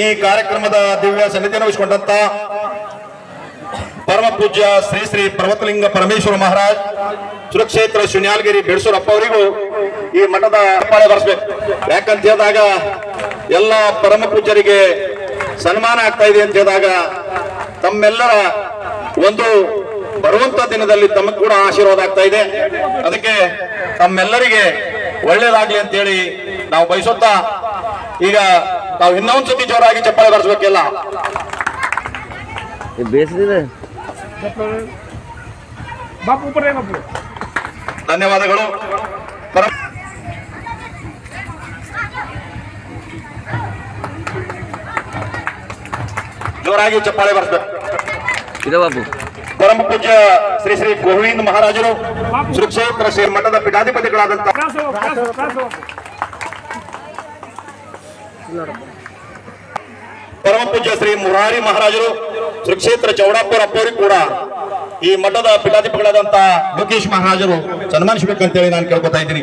ಈ ಕಾರ್ಯಕ್ರಮದ ದಿವ್ಯ ಸನ್ನಿಧಿಯನ್ನು ವಹಿಸಿಕೊಂಡಂತ ಪರಮ ಪೂಜ್ಯ ಶ್ರೀ ಶ್ರೀ ಪರ್ವತಲಿಂಗ ಪರಮೇಶ್ವರ ಮಹಾರಾಜ್ ಸುರಕ್ಷೇತ್ರ ಶುನ್ಯಾಲಗಿರಿ ಬೆಡಸೂರಪ್ಪ ಅವರಿಗೂ ಈ ಮಠದ ಪಾಳೆ ಬರೆಸಬೇಕು. ಯಾಕಂತ ಹೇಳಿದಾಗ ಎಲ್ಲ ಪರಮ ಪೂಜ್ಯರಿಗೆ ಸನ್ಮಾನ ಆಗ್ತಾ ಇದೆ ಅಂತ ಹೇಳಿದಾಗ ತಮ್ಮೆಲ್ಲರ ಒಂದು ಬರುವಂತ ದಿನದಲ್ಲಿ ತಮಗೆ ಕೂಡ ಆಶೀರ್ವಾದ ಆಗ್ತಾ ಇದೆ. ಅದಕ್ಕೆ ತಮ್ಮೆಲ್ಲರಿಗೆ ಒಳ್ಳೇದಾಗ್ಲಿ ಅಂತ ಹೇಳಿ ನಾವು ಬಯಸುತ್ತಾ ಈಗ ನಾವು ಇನ್ನೊಂದ್ಸತಿ ಜೋರಾಗಿ ಚಪ್ಪಾಳೆ ಬರೆಸಬೇಕೆಲ್ಲ. ಧನ್ಯವಾದಗಳು. ಜೋರಾಗಿ ಚಪ್ಪಾಳೆ ಬರೆಸಬೇಕು. ಪರಮ ಪೂಜ್ಯ ಶ್ರೀ ಶ್ರೀ ಗೋವಿಂದ ಮಹಾರಾಜರು ಸುರಕ್ಷೇತ್ರ ಶ್ರೀ ಮಠದ ಪೀಠಾಧಿಪತಿಗಳಾದಂತ ಪರಮ ಪೂಜ್ಯ ಶ್ರೀ ಮುರಾರಿ ಮಹಾರಾಜರು ಸುರಕ್ಷೇತ್ರ ಚೌಡಾಪುರ ಅಪ್ಪವರಿಗೆ ಕೂಡ ಈ ಮಠದ ಪೀಠಾಧಿಪತಿಗಳಾದಂತ ಲೋಕೇಶ್ ಮಹಾರಾಜರು ಸನ್ಮಾನಿಸಬೇಕಂತೇಳಿ ನಾನು ಕೇಳ್ಕೊತಾ ಇದ್ದೀನಿ.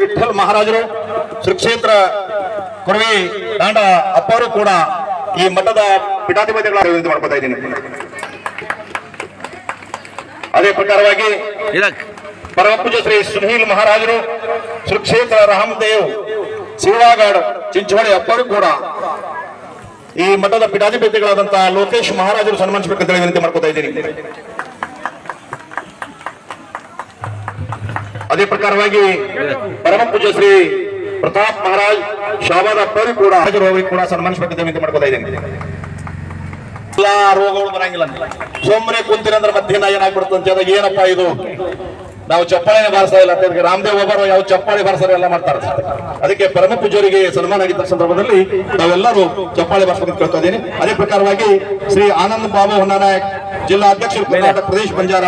ವಿಠಲ್ ಮಹಾರಾಜರು ಸುರಕ್ಷೇತ್ರ ಕೊರವಿ ದಾಂಡ ಅಪ್ಪವರು ಕೂಡ ಈ ಮಠದ ಪೀಠಾಧಿಪತಿಗಳ ವಿನಂತಿ ಮಾಡ್ಕೊತಾ ಇದ್ದೀನಿ. ಅದೇ ಪ್ರಕಾರವಾಗಿ ಪರಮ ಪೂಜ್ಯ ಶ್ರೀ ಸುನೀಲ್ ಮಹಾರಾಜರು ಸುರಕ್ಷೇತ್ರ ರಾಮದೇವ್ ಶಿವಾಗಢ ಚಿಂಚೋಳಿ ಅಪ್ಪವರು ಕೂಡ ಈ ಮಠದ ಪೀಠಾಧಿಪತಿಗಳಾದಂತಹ ಲೋಕೇಶ್ ಮಹಾರಾಜರು ಸನ್ಮಾನಿಸಬೇಕಂತ ವಿನಂತಿ ಮಾಡ್ಕೊತಾ ಇದ್ದೀನಿ. ಅದೇ ಪ್ರಕಾರವಾಗಿ ಪರಮ ಪೂಜ್ಯ ಶ್ರೀ ಪ್ರತಾಪ್ ಮಹಾರಾಜ್ ಶಾಬಾದ್ ಅಪ್ಪರಿಗೆ ಕೂಡ ಹಾಜರು ಕೂಡ ಸನ್ಮಾನಿಸಬೇಕಂತ ವಿನಂತಿ ಮಾಡ್ಕೊತಾ ಇದ್ದೀನಿ. ಎಲ್ಲಾ ರೋಗಗಳು ಬರಂಗಿಲ್ಲ, ಸುಮ್ಮನೆ ಕುಂತಿರಂದ್ರೆ ಮಧ್ಯಾಹ್ನ ಏನಾಗ್ಬಿಡುತ್ತೆ ಅಂತ ಹೇಳಿದಾಗ ಏನಪ್ಪಾ ಇದು ನಾವು ಚಪ್ಪಾಳೆ ಬಾರಿಸ್ತಾ ಇಲ್ಲ ಅಂತ ರಾಮದೇವ್ ಒಬ್ಬರು ಯಾವ ಚಪ್ಪಾಳೆ ಬಾರಿಸೋರು ಎಲ್ಲ ಮಾಡ್ತಾರೆ. ಅದಕ್ಕೆ ಪರಮ ಪೂಜ್ಯರಿಗೆ ಸನ್ಮಾನ ಆಗಿದ್ದ ಸಂದರ್ಭದಲ್ಲಿ ನಾವೆಲ್ಲರೂ ಚಪ್ಪಾಳೆ ಬಾರಿಸಬೇಕಂತ ಕೇಳ್ತಾ ಇದ್ದೀನಿ. ಅದೇ ಪ್ರಕಾರವಾಗಿ ಶ್ರೀ ಆನಂದ್ ಬಾಬು ಹೊನ್ನಾನಾಯಕ್ ಜಿಲ್ಲಾ ಅಧ್ಯಕ್ಷರು ಕರ್ನಾಟಕ ಪ್ರದೇಶ ಬಂಜಾರ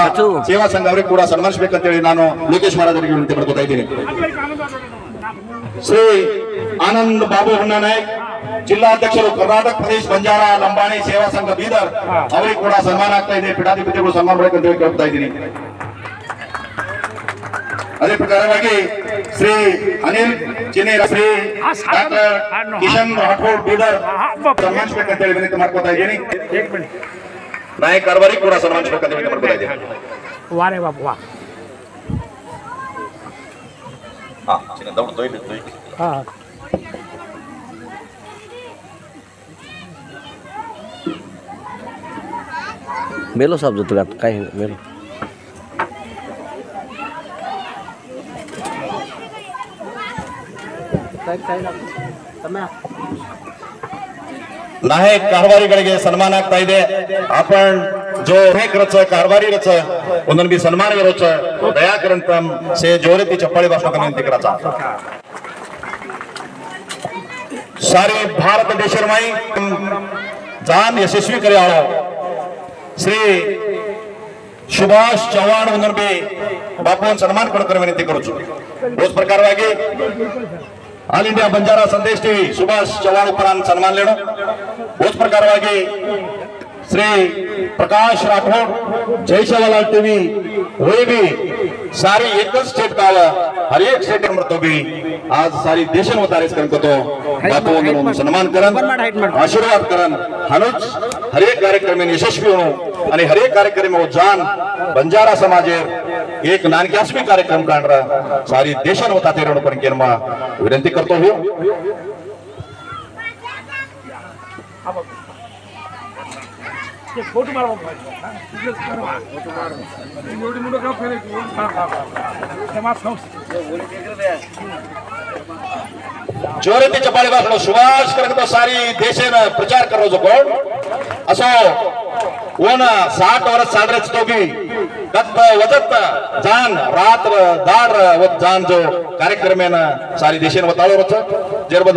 ಸೇವಾ ಸಂಘ ಅವರಿಗೆ ಕೂಡ ಸನ್ಮಾನಿಸಬೇಕಂತೇಳಿ ನಾನು ಲೋಕೇಶ್ ಮಹಾರಾಜರಿಗೆ ವಿನಂತಿ ಮಾಡ್ಕೊತಾ ಇದ್ದೀನಿ. ಶ್ರೀ ಆನಂದ್ ಬಾಬು ಹೊನ್ನಾನಾಯಕ್ ಜಿಲ್ಲಾಧ್ಯಕ್ಷರು ಕರ್ನಾಟಕ ಪ್ರದೇಶ ಬಂಜಾರ ಲಂಬಾಣಿ ಸೇವಾ ಸಂಘ ಬೀದರ್ ಅವರಿಗೆ ಕೂಡ ಸನ್ಮಾನ ಆಗ್ತಾ ಇದೆ. ಪೀಠಾಧಿಪತಿಗಳು ಸನ್ಮಾನ ಮಾಡಬೇಕಂತ ಕೇಳ್ತಾ ಇದ್ದೀನಿ. ಅದೇ ಪ್ರಕಾರವಾಗಿ ಶ್ರೀ ಅನಿಲ್ ಚಿನೇರ ಶ್ರೀ ಡಾಕ್ಟರ್ ಕಿಶನ್ ರಾಠೋಡ್ ಬೀದರ್ ಸನ್ಮಾನಿಸಬೇಕಂತ ಹೇಳಿ ವಿನಂತಿ ಮಾಡ್ಕೊತಾ ಇದ್ದೀನಿ. ನಾಯಕ್ ಕಾರ್ಬಾರಿ ಕೂಡ ಸನ್ಮಾನಿಸಬೇಕಂತ ವಿನಂತಿ ಮಾಡ್ಕೊತಾ ಇದ್ದೀನಿ. मेलो साहब जो तुला काय मेलो ನಾಯಕ್ कारभारीಗಳಿಗೆ ಸನ್ಮಾನ ಆಗ್ತಾ ಇದೆ. आपण जो एक रच कारभारी रच उन्होंने भी सन्मान करोच दया करून से जोरे ती चप्पाळी भाषण विनंती करायचा. सारे भारत देशरमाई जान यशस्वी करे आळो श्री सुभाष चव्हाण उन्होंने भी बापू सन्मान कर विनंती करूच. उस प्रकारವಾಗಿ all India Banjara Sandesh TV Subhash Chavan उपरांत सन्मान लेणो. उस प्रकारವಾಗಿ श्री प्रकाश राठौड़ जयशवालाल टीवी वही भी सारी एक स्टेट का हर एक स्टेट तो भी आज सारी देशन वतारेस करतो बापू सन्मान करन आशीर्वाद करन हनुच हर एक कार्यक्रम में यशस्वी हो आणि हर एक कार्यक्रम में जान बंजारा समाजे एक नानक्यास्वी कार्यक्रम काढरा सारी देशन वताते रण पण केरमा विनंती करतो हो. जोरती चपाळी भाषण सुभाष करतो सारी देशेनं प्रचार करो जो कोण असो वन 60 वर्ष साडरेच तो भी गत वजत जान रात्र दाड व जान जो कार्यक्रमेनं सारी देशेनं वताळो रोच जेरबदल